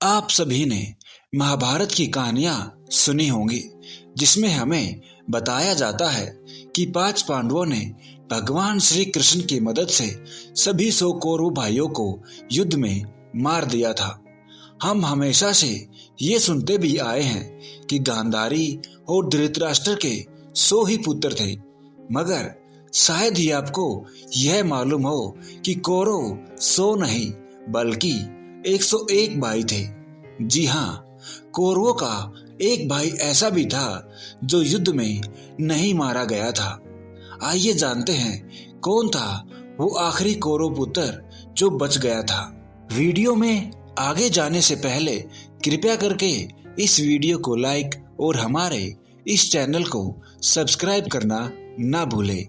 आप सभी ने महाभारत की कहानियां सुनी होंगी, जिसमें हमें बताया जाता है कि 5 पांडवों ने भगवान श्री कृष्ण की मदद से सभी 100 कौरव भाइयों को युद्ध में मार दिया था। हम हमेशा से ये सुनते भी आए हैं कि गांधारी और धृतराष्ट्र के 100 ही पुत्र थे, मगर शायद ही आपको यह मालूम हो कि कौरव 100 नहीं बल्कि 101 भाई थे। जी हाँ, कौरवों का एक भाई ऐसा भी था जो युद्ध में नहीं मारा गया था। आइए जानते हैं कौन था वो आखिरी कौरव पुत्र जो बच गया था। वीडियो में आगे जाने से पहले कृपया करके इस वीडियो को लाइक और हमारे इस चैनल को सब्सक्राइब करना ना भूलें।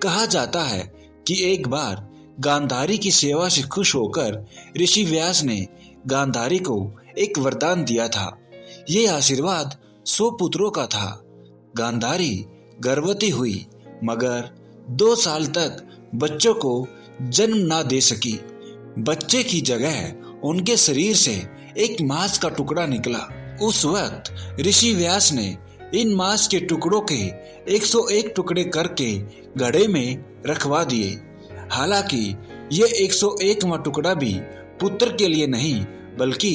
कहा जाता है कि एक बार गांधारी की सेवा से खुश होकर ऋषि व्यास ने गांधारी को एक वरदान दिया था। ये आशीर्वाद 100 पुत्रों का था। गांधारी गर्भवती हुई, मगर 2 साल तक बच्चों को जन्म ना दे सकी। बच्चे की जगह उनके शरीर से एक मांस का टुकड़ा निकला। उस वक्त ऋषि व्यास ने इन मांस के टुकड़ों के 101 टुकड़े करके घड़े में रखवा दिए। हालांकि ये 101वां टुकड़ा भी पुत्र के लिए नहीं बल्कि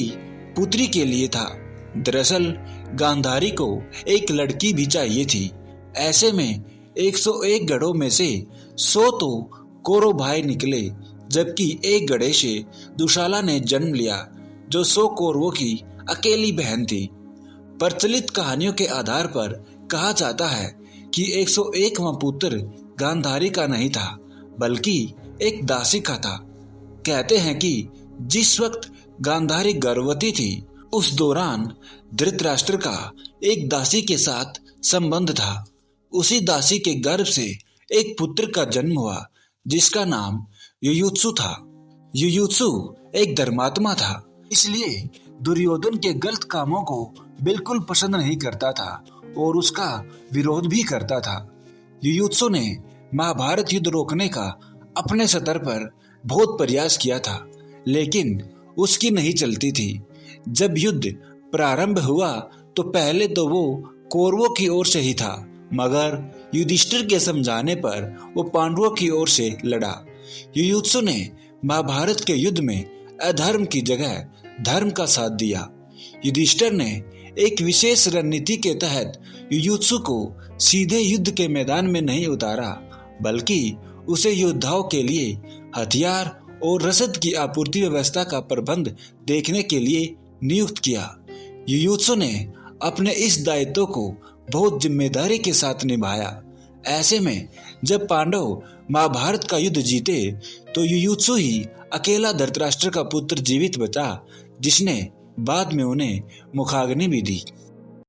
पुत्री के लिए था। दरअसल गांधारी को एक लड़की भी चाहिए थी। ऐसे में 101 गढ़ों में से 100 तो कौरव भाई निकले, जबकि एक गढ़े से दुशाला ने जन्म लिया, जो 100 कौरवों की अकेली बहन थी। प्रचलित कहानियों के आधार पर कहा जाता है कि 101वां पुत्र गांधारी का नहीं था बल्कि एक दासी का था। कहते हैं कि जिस वक्त गांधारी गर्भवती थी, उस दौरान धृतराष्ट्र का एक दासी के साथ संबंध था। उसी दासी के गर्भ से एक पुत्र का जन्म हुआ, जिसका नाम युयुत्सु था। युयुत्सु एक धर्मात्मा था, इसलिए दुर्योधन के गलत कामों को बिल्कुल पसंद नहीं करता था और उसका विरोध भी करता था। युयुत्सु ने महाभारत युद्ध रोकने का अपने स्तर पर बहुत प्रयास किया था, लेकिन उसकी नहीं चलती थी। जब युद्ध प्रारंभ हुआ तो पहले तो वो कौरवों की ओर से ही था, मगर युधिष्ठिर के समझाने पर वो पांडवों की ओर से लड़ा। युयुत्सु ने महाभारत के युद्ध में अधर्म की जगह धर्म का साथ दिया। युधिष्ठिर ने एक विशेष रणनीति के तहत युयुत्सु को सीधे युद्ध के मैदान में नहीं उतारा, बल्कि उसे योद्धाओं के लिए हथियार और रसद की आपूर्ति व्यवस्था का प्रबंध देखने के लिए नियुक्त किया। युयुत्सु ने अपने इस दायित्व को बहुत जिम्मेदारी के साथ निभाया। ऐसे में जब पांडव महाभारत का युद्ध जीते तो युयुत्सु ही अकेला धृतराष्ट्र का पुत्र जीवित बचा, जिसने बाद में उन्हें मुखाग्नि भी दी।